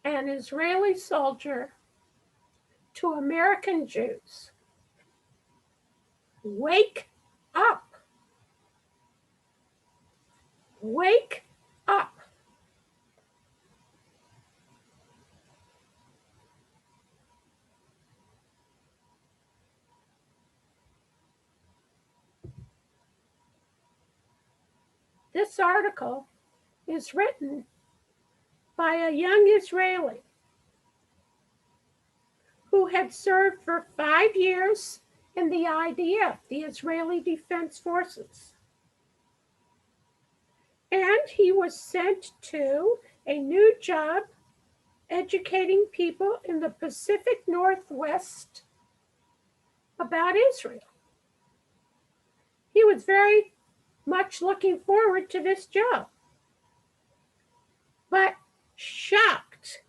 an Israeli soldier to American Jews, wake up. Wake up. This article is written by a young Israeli who had served for 5 years in the IDF, the Israeli Defense Forces. And he was sent to a new job educating people in the Pacific Northwest about Israel. He was very much looking forward to this job, but shocked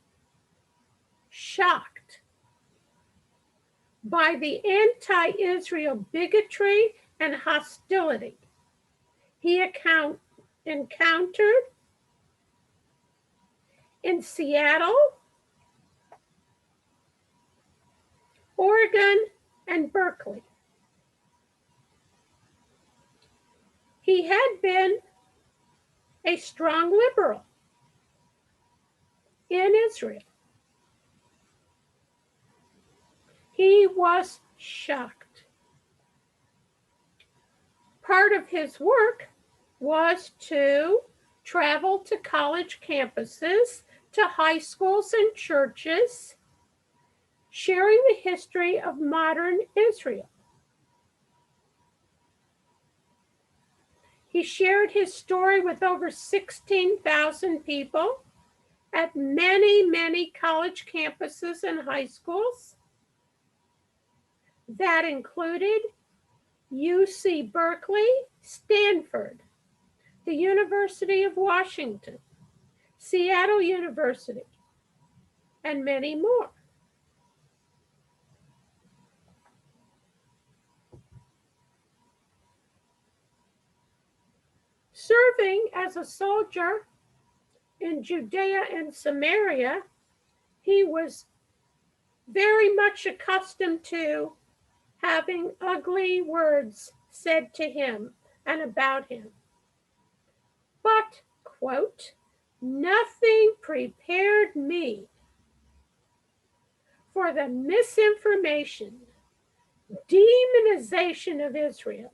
by the anti-Israel bigotry and hostility he encountered in Seattle, Oregon, and Berkeley. He had been a strong liberal in Israel. He was shocked. Part of his work was to travel to college campuses, to high schools and churches, sharing the history of modern Israel. He shared his story with over 16,000 people at many college campuses and high schools. That included UC Berkeley, Stanford, the University of Washington, Seattle University, and many more. Serving as a soldier in Judea and Samaria, he was very much accustomed to having ugly words said to him and about him. But, quote, nothing prepared me for the misinformation, demonization of Israel,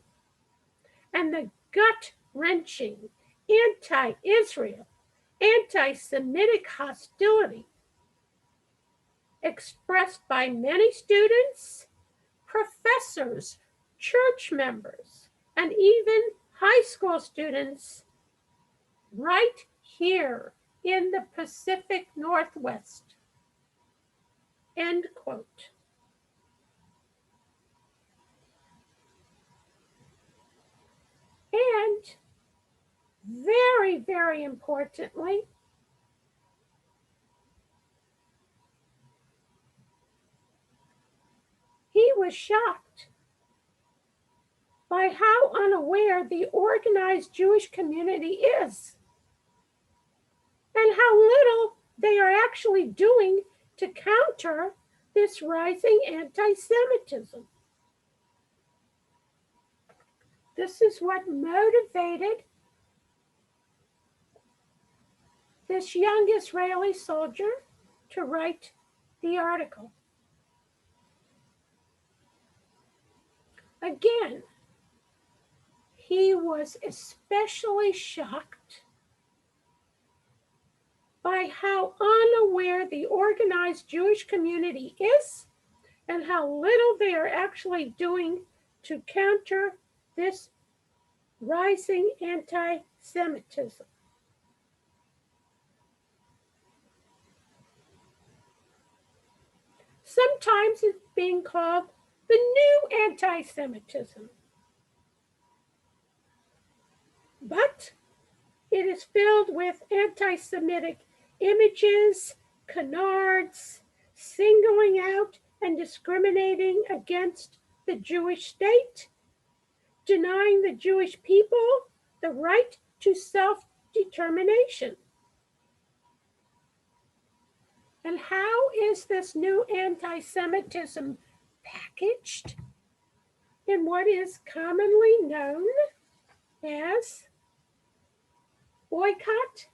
and the gut-wrenching anti-Israel, anti-Semitic hostility expressed by many students, professors, church members, and even high school students right here in the Pacific Northwest. End quote. And very importantly, he was shocked by how unaware the organized Jewish community is and how little they are actually doing to counter this rising anti-Semitism. This is what motivated this young Israeli soldier to write the article. Again, he was especially shocked by how unaware the organized Jewish community is and how little they are actually doing to counter this rising anti-Semitism. Sometimes it's being called the new anti-Semitism. But it is filled with anti-Semitic images, canards, singling out and discriminating against the Jewish state, denying the Jewish people the right to self-determination. And how is this new anti-Semitism packaged in what is commonly known as boycott,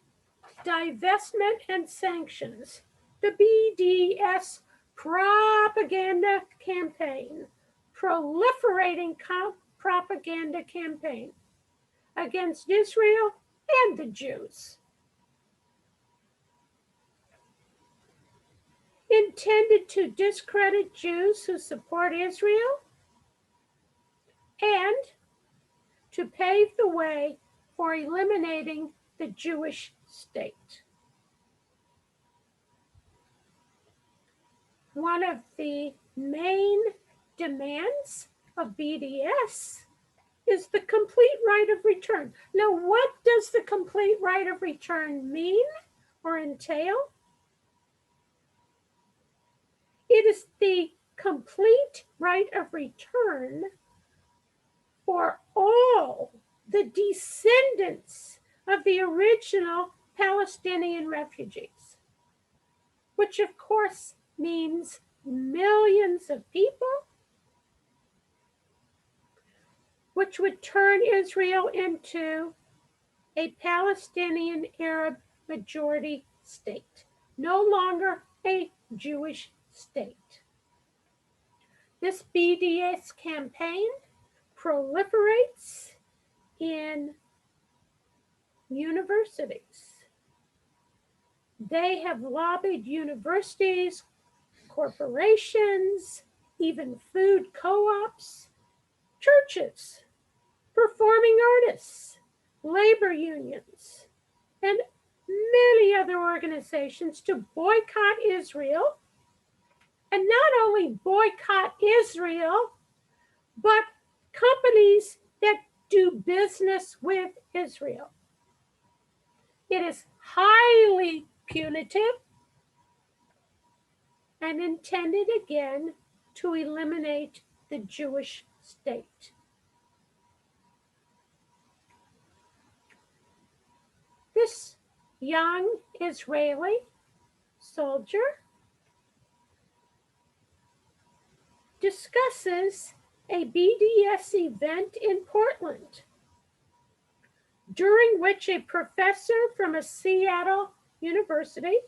divestment, and sanctions, the BDS propaganda campaign, proliferating propaganda campaign against Israel and the Jews. Intended to discredit Jews who support Israel and to pave the way for eliminating the Jewish state. One of the main demands of BDS is the complete right of return. Now, what does the complete right of return mean or entail? It is the complete right of return for all the descendants of the original Palestinian refugees, which of course means millions of people, which would turn Israel into a Palestinian Arab majority state, no longer a Jewish state. This BDS campaign proliferates in universities. They have lobbied universities, corporations, even food co-ops, churches, performing artists, labor unions, and many other organizations to boycott Israel. And not only boycott Israel, but companies that do business with Israel. It is highly punitive and intended again to eliminate the Jewish state. This young Israeli soldier discusses a BDS event in Portland, during which a professor from a Seattle university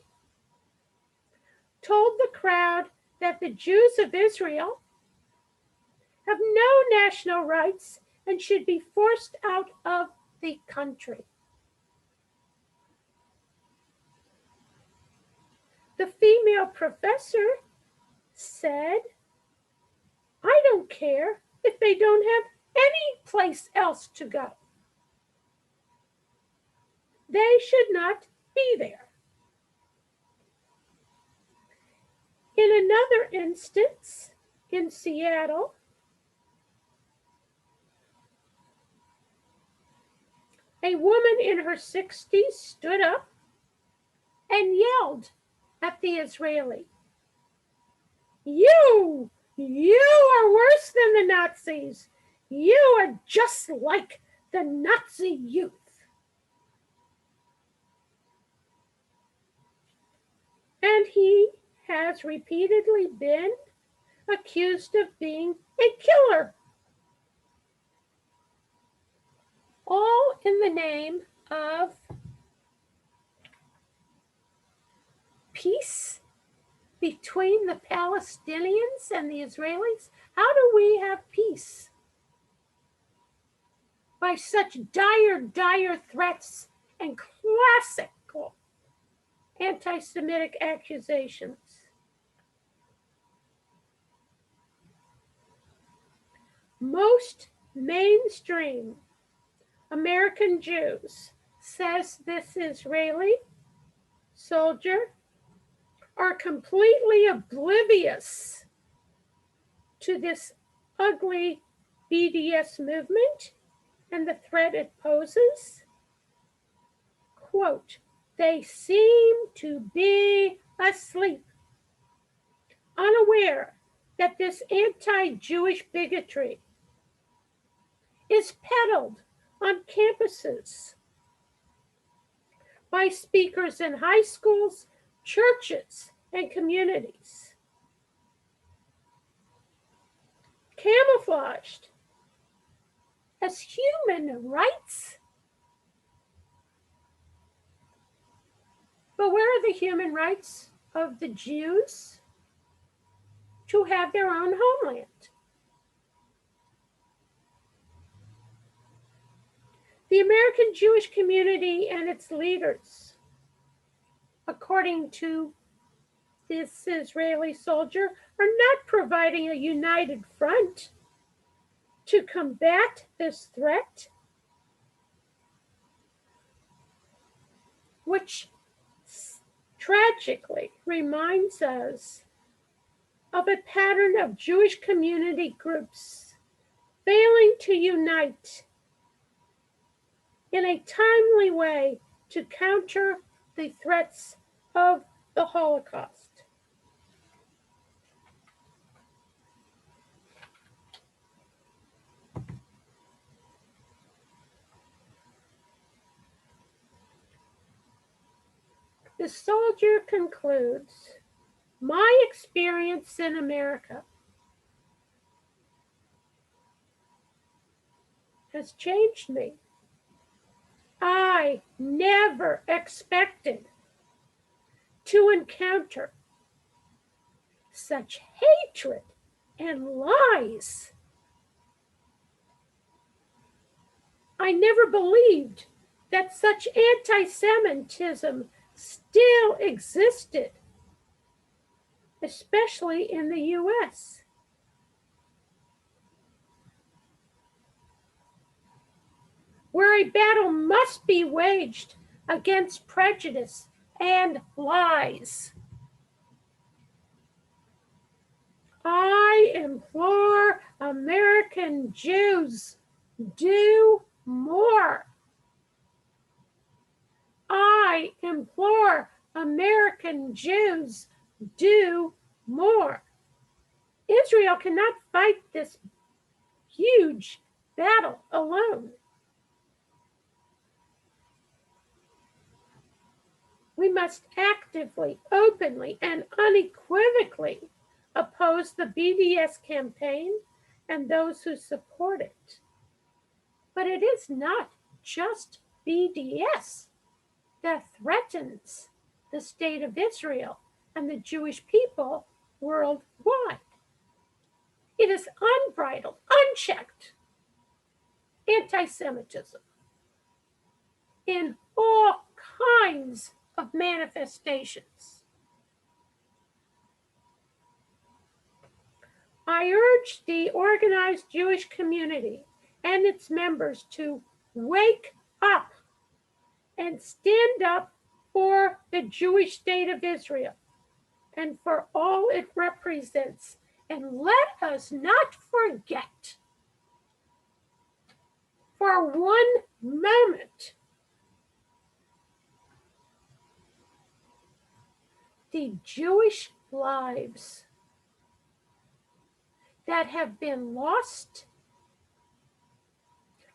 told the crowd that the Jews of Israel have no national rights and should be forced out of the country. The female professor said, "I don't care if they don't have any place else to go. They should not be there." In another instance, in Seattle, a woman in her 60s stood up and yelled at the Israeli, You are worse than the Nazis. You are just like the Nazi youth." And he has repeatedly been accused of being a killer, all in the name of peace between the Palestinians and the Israelis. How do we have peace? By such dire threats and classical anti-Semitic accusations. Most mainstream American Jews, says this Israeli soldier, are completely oblivious to this ugly BDS movement and the threat it poses. Quote, "They seem to be asleep, unaware that this anti-Jewish bigotry is peddled on campuses by speakers in high schools, churches, and communities, camouflaged as human rights. But where are the human rights of the Jews to have their own homeland? The American Jewish community and its leaders, according to this Israeli soldier, are not providing a united front to combat this threat, which tragically reminds us of a pattern of Jewish community groups failing to unite in a timely way to counter the threats of the Holocaust. The soldier concludes, "My experience in America has changed me. I never expected to encounter such hatred and lies. I never believed that such anti-Semitism still existed, especially in the US. Where a battle must be waged against prejudice and lies. I implore American Jews, do more. I implore American Jews, do more. Israel cannot fight this huge battle alone. We must actively, openly, and unequivocally oppose the BDS campaign and those who support it. But it is not just BDS that threatens the state of Israel and the Jewish people worldwide. It is unbridled, unchecked anti-Semitism in all kinds of manifestations. I urge the organized Jewish community and its members to wake up and stand up for the Jewish state of Israel and for all it represents. And let us not forget for one moment the Jewish lives that have been lost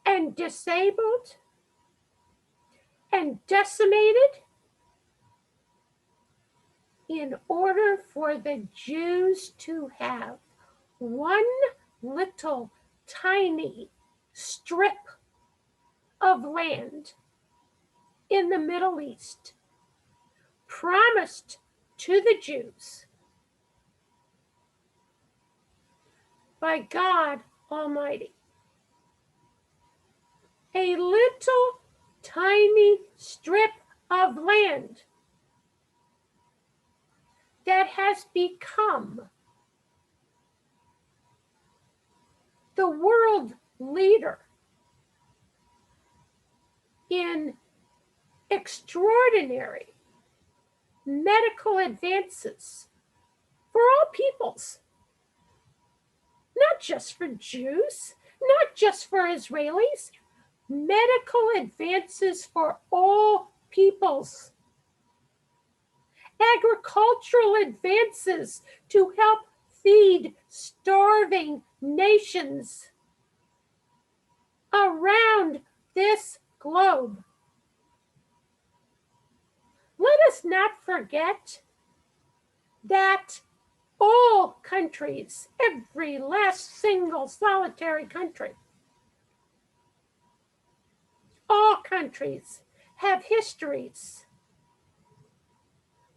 and disabled and decimated in order for the Jews to have one little tiny strip of land in the Middle East promised to the Jews by God Almighty. A little tiny strip of land that has become the world leader in extraordinary medical advances for all peoples, not just for Jews, not just for Israelis, medical advances for all peoples, agricultural advances to help feed starving nations around this globe. Let us not forget that all countries, every last single solitary country, all countries have histories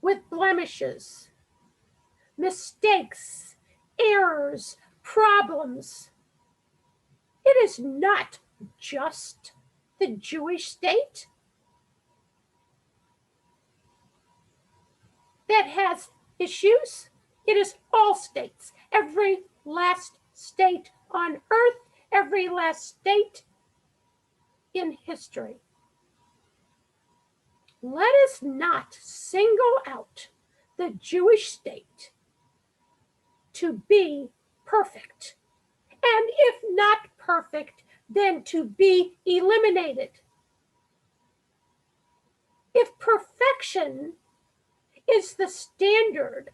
with blemishes, mistakes, errors, problems. It is not just the Jewish state that has issues. It is all states, every last state on earth, every last state in history. Let us not single out the Jewish state to be perfect. And if not perfect, then to be eliminated. If perfection is the standard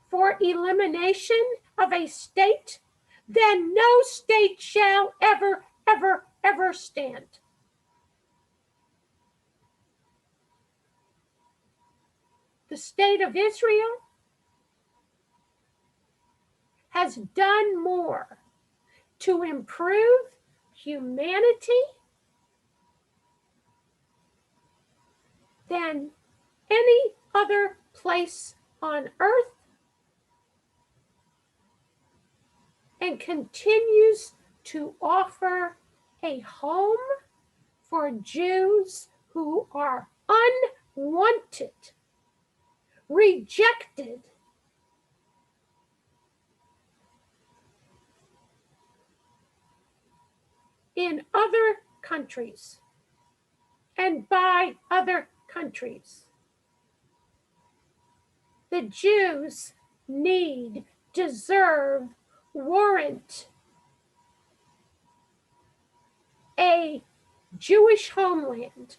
for elimination of a state, then no state shall ever, ever, ever stand. The state of Israel has done more to improve humanity than any other place on earth, and continues to offer a home for Jews who are unwanted, rejected, in other countries and by other countries. The Jews need, deserve, warrant a Jewish homeland